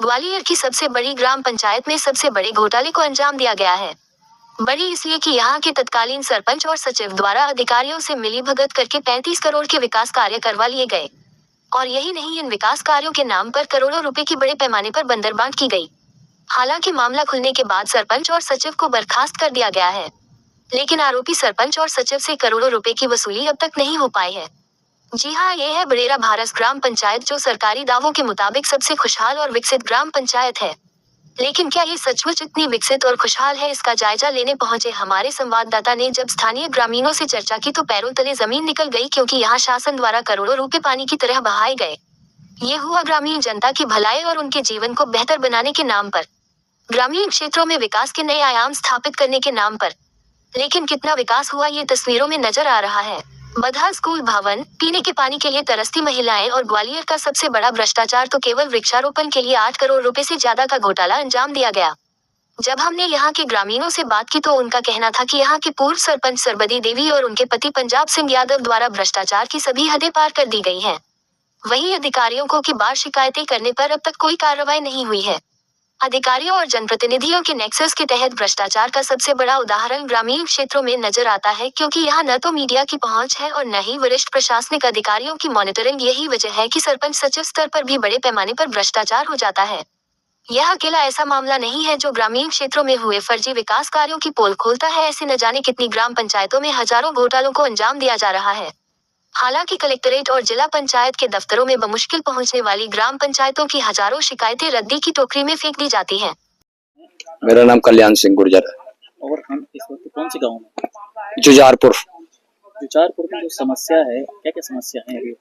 ग्वालियर की सबसे बड़ी ग्राम पंचायत में सबसे बड़े घोटाले को अंजाम दिया गया है। बड़ी इसलिए कि यहाँ के तत्कालीन सरपंच और सचिव द्वारा अधिकारियों से मिलीभगत करके 35 करोड़ के विकास कार्य करवा लिए गए। और यही नहीं, इन विकास कार्यों के नाम पर करोड़ों रुपए की बड़े पैमाने पर बंदरबांट की गई। हालांकि मामला खुलने के बाद सरपंच और सचिव को बर्खास्त कर दिया गया है, लेकिन आरोपी सरपंच और सचिव से करोड़ों रुपए की वसूली अब तक नहीं हो पाई है। जी हाँ, ये है बड़ेरा भारस ग्राम पंचायत, जो सरकारी दावों के मुताबिक सबसे खुशहाल और विकसित ग्राम पंचायत है। लेकिन क्या ये सचमुच इतनी विकसित और खुशहाल है? इसका जायजा लेने पहुंचे हमारे संवाददाता ने जब स्थानीय ग्रामीणों से चर्चा की तो पैरों तले जमीन निकल गई, क्योंकि यहाँ शासन द्वारा करोड़ों रुपए पानी की तरह बहाए गए। ये हुआ ग्रामीण जनता की भलाई और उनके जीवन को बेहतर बनाने के नाम पर, ग्रामीण क्षेत्रों में विकास के नए आयाम स्थापित करने के नाम पर। लेकिन कितना विकास हुआ ये तस्वीरों में नजर आ रहा है। बदहा स्कूल भवन, पीने के पानी के लिए तरसती महिलाएं और ग्वालियर का सबसे बड़ा भ्रष्टाचार तो केवल वृक्षारोपण के लिए 8 करोड़ रुपए से ज्यादा का घोटाला अंजाम दिया गया। जब हमने यहाँ के ग्रामीणों से बात की तो उनका कहना था कि यहाँ के पूर्व सरपंच सरबदी देवी और उनके पति पंजाब सिंह यादव द्वारा भ्रष्टाचार की सभी हदें पार कर दी गई हैं। वहीं अधिकारियों को की बार शिकायतें करने पर अब तक कोई कार्रवाई नहीं हुई है। अधिकारियों और जनप्रतिनिधियों के नेक्सस के तहत भ्रष्टाचार का सबसे बड़ा उदाहरण ग्रामीण क्षेत्रों में नजर आता है, क्योंकि यहाँ न तो मीडिया की पहुंच है और न ही वरिष्ठ प्रशासनिक अधिकारियों की मॉनिटरिंग। यही वजह है कि सरपंच सचिव स्तर पर भी बड़े पैमाने पर भ्रष्टाचार हो जाता है। यह अकेला ऐसा मामला नहीं है जो ग्रामीण क्षेत्रों में हुए फर्जी विकास कार्यों की पोल खोलता है। ऐसे न जाने कितनी ग्राम पंचायतों में हजारों घोटालों को अंजाम दिया जा रहा है। हालांकि कलेक्टरेट और जिला पंचायत के दफ्तरों में बमुश्किल पहुंचने वाली ग्राम पंचायतों की हजारों शिकायतें रद्दी की टोकरी में फेंक दी जाती हैं। मेरा नाम कल्याण सिंह गुर्जर है। और हम इस वक्त कौन से गांव में? जुजारपुर में जो समस्या है, क्या क्या समस्या है अभी?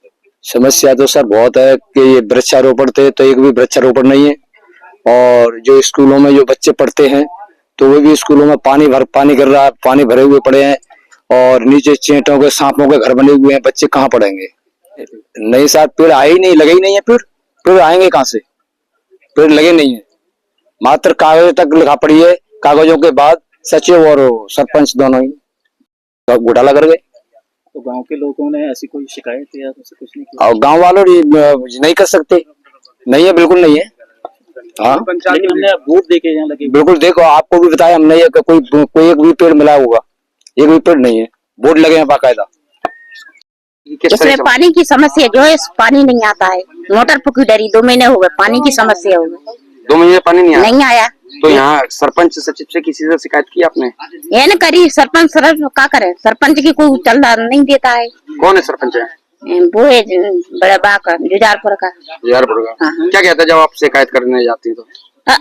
समस्या तो सर बहुत है कि ये वृक्षारोपण थे तो एक भी वृक्षारोपण नहीं है, और जो स्कूलों में जो बच्चे पढ़ते हैं तो वो भी स्कूलों में पानी गिर रहा है, पानी भरे हुए पड़े हैं, और नीचे चींटों के सांपों के घर बने हुए हैं। बच्चे कहाँ पढ़ेंगे? नहीं साहब, पेड़ आए ही नहीं, लगे ही नहीं है। पेड़ आएंगे कहाँ से? पेड़ लगे नहीं है, मात्र कागज तक लिखा पड़ी है। कागजों के बाद सचिव और सरपंच दोनों ही घोटाला कर गए। तो गांव के लोगों ने ऐसी कोई शिकायत या कुछ नहीं किया? और गांव वालों नहीं कर सकते, नहीं है, बिल्कुल नहीं है। हाँ, लेकिन हमने वोट देके यहाँ लगे। बिल्कुल, देखो आपको भी बताया हमने, कोई एक भी पेड़ मिला होगा? एक भी पेड़ नहीं है। बोर्ड लगे हैं बाकायदा। इसमें पानी की समस्या जो है, पानी नहीं आता है। मोटर फूकी डरी 2 महीने हो गए, पानी की समस्या हो गई। 2 महीने पानी नहीं आया। तो यहाँ सरपंच सचिव से किसी से शिकायत की आपने? ये न करी, सरपंच क्या करे? सरपंच की कोई चलदा नहीं देता है। कौन है सरपंच? है वो है बड़ा बाका, जुजारपुर का। क्या कहता है जब आप शिकायत करने जाती है तो?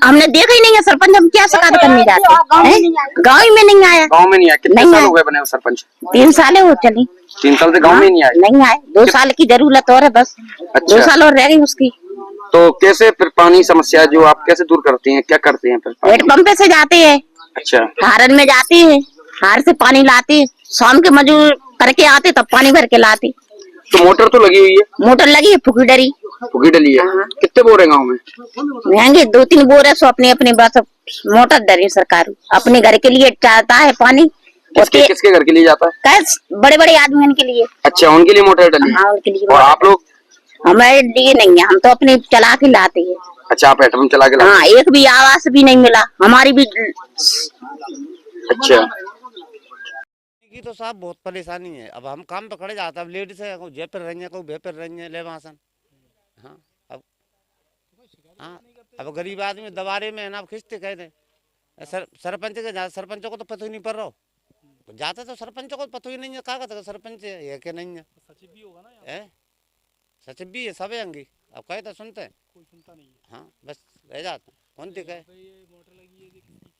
हमने देखा ही नहीं है सरपंच, हम क्या शिकायत करने जाते हैं? गाँव में नहीं आया। गाँव में नहीं आया? कितने साल हो गए बने सरपंच? 3 साल हो चली। 3 साल से गाँव में नहीं आए? नहीं आए। 2 साल की जरूरत और है बस। अच्छा। 2 साल और रह गई उसकी। तो कैसे फिर पानी समस्या जो आप कैसे दूर करती हैं, क्या करती हैं फिर? हेडपंप से जाते हैं। अच्छा। हारन में जाती है, हार से पानी लाती, शाम के मजदूर करके आते तब पानी भर के लाती। तो मोटर तो लगी हुई है? मोटर लगी है, फुकी डली है। कितने बोर है गाँव में? महंगे 2-3 बोर है, सो अपने बस मोटर डरी सरकार अपने घर के लिए चाहता है पानी। किसके घर के लिए जाता है? बड़े बड़े आदमी के लिए। अच्छा, उनके लिए मोटर डली? हाँ, उनके लिए। और आप लोग? हमारे लिए नहीं है, हम तो अपने चला के लाते हैं। अच्छा, आप हेडपंप चला के लाते? हाँ, एक भी आवास भी नहीं मिला हमारी भी। अच्छा। की तो साहब बहुत परेशानी है। अब हम काम पे खड़े जाते हैं, अब लेडीज है, कोई जे पर रही है, कोई भे पर रही है, ले वासन। हाँ, अब गरीब आदमी दबारे में है ना, अब खिंचते कहते सरपंचों को तो पता ही नहीं पड़ रहा। जाते तो सरपंचों को पता ही नहीं है, कहा सरपंच है कि नहीं है। सचिव भी होगा ना, सचिव भी है, सब है अंगी। अब कहे तो सुनते हैं, कोई सुनता नहीं है। हाँ, बस रह जाते हैं। कौन थी कहे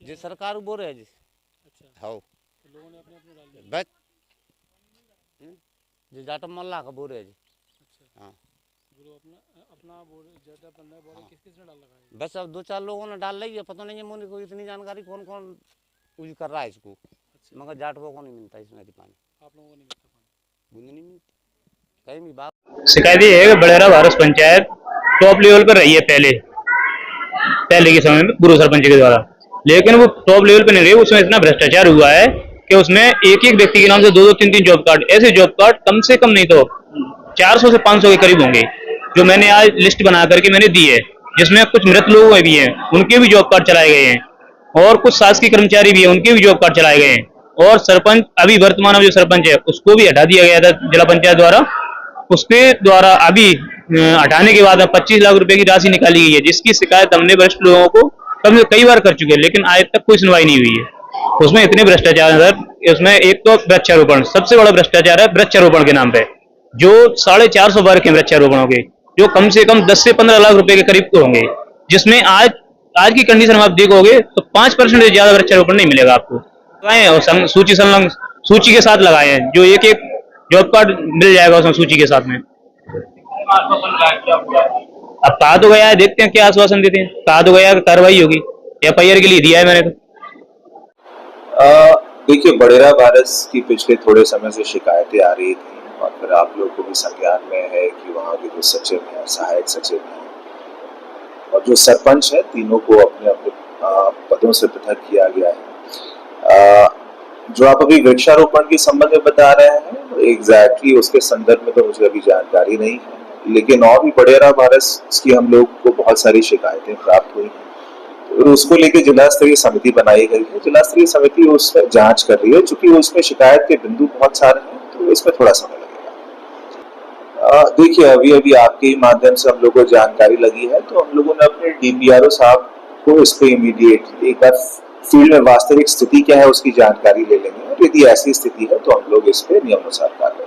जी सरकार बोल रहे है जी। अच्छा, हाँ, लोगों ने अपने डाल दिया बस जी, जाटम मल्ला का बोल रहे जी। अच्छा। हाँ, अपना किस-किस ने डाल लगा है? बस अब 2-4 लोगों ने डाल ली है, पता नहीं है मुझे कोई इतनी जानकारी कौन यूज कर रहा है इसको। अच्छा। मगर जाटवों को नहीं मिलता इसमें पानी। आप लोगों को नहीं मिलता पानी? बूंद नहीं मिलती कहीं भी। बात शिकायत ये है कि बड़ेरा भारस पंचायत टॉप लेवल पर रही है पहले के समय में पूर्व सरपंच के द्वारा, लेकिन वो टॉप लेवल पे नहीं रही। उसमें इतना भ्रष्टाचार हुआ है कि उसमें एक व्यक्ति के नाम से 2-2, 3-3 जॉब कार्ड, ऐसे जॉब कार्ड कम से कम नहीं तो 400 से 500 के करीब होंगे, जो मैंने आज लिस्ट बना करके मैंने दी है। जिसमें कुछ मृत लोग भी हैं, उनके भी जॉब कार्ड चलाए गए हैं, और कुछ शासकीय कर्मचारी भी हैं, उनके भी जॉब कार्ड चलाए गए हैं। और सरपंच अभी वर्तमान में जो सरपंच है उसको भी हटा दिया गया था जिला पंचायत द्वारा। उसके द्वारा अभी हटाने के बाद 25 लाख रुपए की राशि निकाली गई है, जिसकी शिकायत हमने वरिष्ठ लोगों को कई बार कर चुके हैं, लेकिन आज तक कोई सुनवाई नहीं हुई है। उसमें इतने भ्रष्टाचार है सर। उसमें एक तो वृक्षारोपण सबसे बड़ा भ्रष्टाचार है, वृक्षारोपण के नाम पे जो 450 वर्ग के वृक्षारोपण होंगे, जो कम से कम 10 से 15 लाख रुपए के करीब को होंगे, जिसमें आज की कंडीशन में आप देखोगे तो 5% से ज्यादा वृक्षारोपण नहीं मिलेगा आपको। और सूची संलग्न सूची के साथ लगाए हैं, जो एक एक जॉब कार्ड मिल जाएगा उसमें सूची के साथ में। अब कहा तो गया है, देखते हैं क्या आश्वासन देते हैं। कहा तो गया कार्रवाई होगी, FIR के लिए दिया है मैंने तो। देखिए, बड़ेरा वायरस की पिछले थोड़े समय से शिकायतें आ रही थी, और फिर आप लोग को भी संज्ञान में है कि वहाँ के जो सचिव हैं, सहायक सचिव हैं और जो सरपंच है, तीनों को अपने अपने पदों से पृथक किया गया है। जो आप अभी वृक्षारोपण के संबंध में बता रहे हैं, एग्जैक्टली उसके संदर्भ में तो मुझे अभी जानकारी नहीं है, लेकिन और भी बड़ेरा वायरस की हम लोग को बहुत सारी शिकायतें प्राप्त हुई हैं, और उसको लेकर जिला स्तरीय समिति बनाई गई है। जिला स्तरीय समिति उसमें जांच कर रही है, चूंकि उसमें शिकायत के बिंदु बहुत सारे हैं, तो इसमें थोड़ा समय लगेगा। देखिए, अभी आपके माध्यम से हम लोगों को जानकारी लगी है, तो हम लोगों ने अपने DPRO साहब को इस पे इमीडिएट एक बार फील्ड में वास्तविक स्थिति क्या है उसकी जानकारी ले लेंगे, और यदि ऐसी स्थिति है तो हम लोग इस पे नियमानुसार कार्रवाई